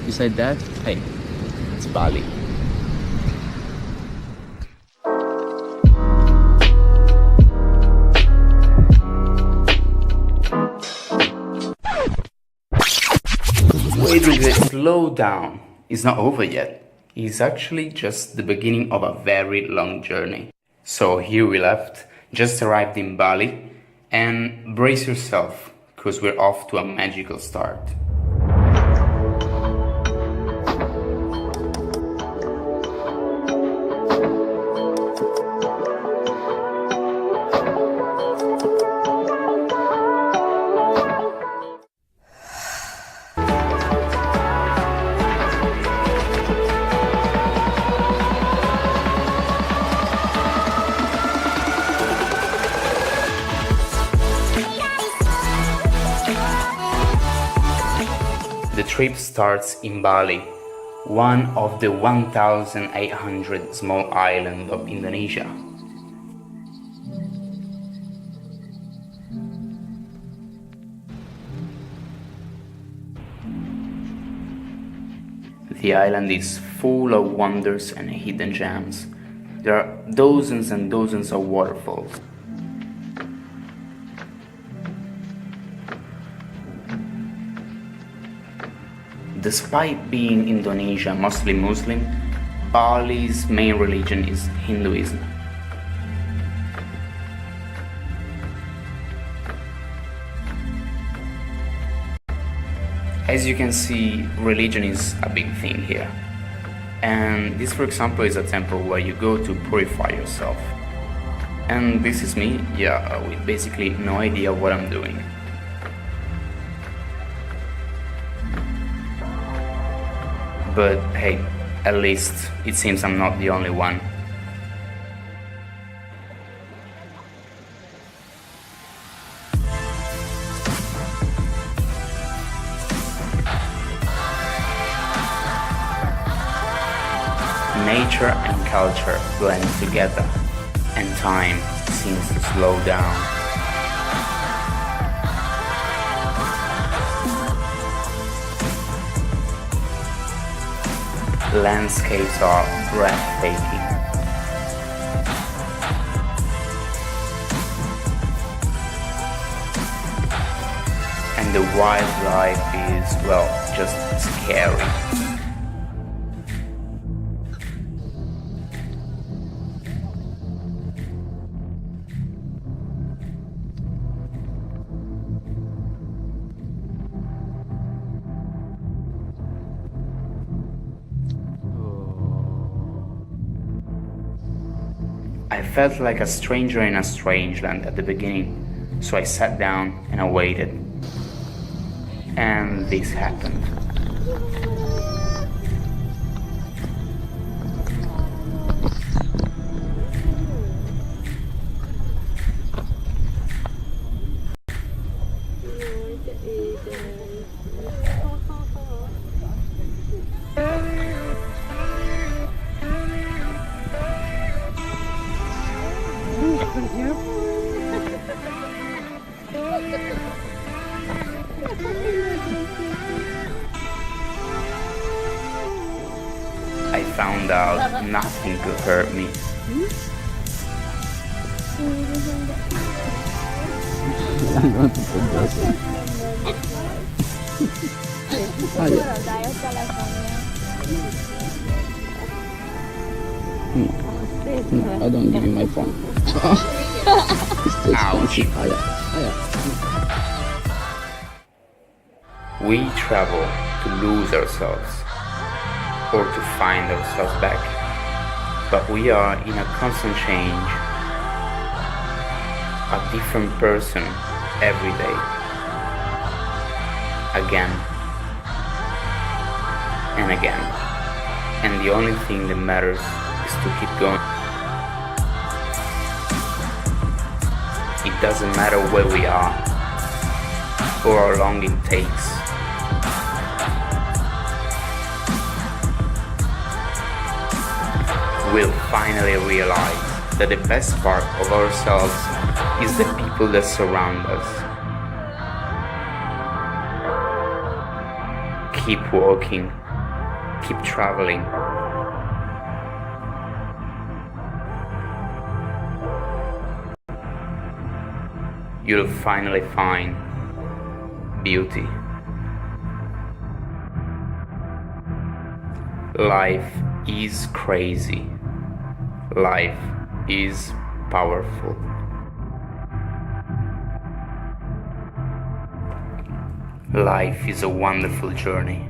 Beside that, hey, it's Bali. Wait, slow down. It's not over yet. It's actually just the beginning of a very long journey. So here we left, just arrived in Bali, and brace yourself, because we're off to a magical start. The trip starts in Bali, one of the 1,800 small islands of Indonesia. The island is full of wonders and hidden gems. There are dozens and dozens of waterfalls. Despite being Indonesia mostly Muslim, Bali's main religion is Hinduism. As you can see, religion is a big thing here. And this, for example, is a temple where you go to purify yourself. And this is me, with basically no idea what I'm doing. But hey, at least it seems I'm not the only one. Nature and culture blend together, and time seems to slow down. Landscapes are breathtaking. And the wildlife is, well, just scary. I felt like a stranger in a strange land at the beginning, so I sat down and I waited. And this happened. I found out nothing could hurt me. I don't give you my phone. Ouch. We travel to lose ourselves or to find ourselves back, but we are in a constant change, a different person every day, again and again, and the only thing that matters is to keep going. It doesn't matter where we are or how long it takes. We'll finally realize that the best part of ourselves is the people that surround us. Keep walking keep traveling. You'll finally find beauty. Life is crazy. Life is powerful. Life is a wonderful journey.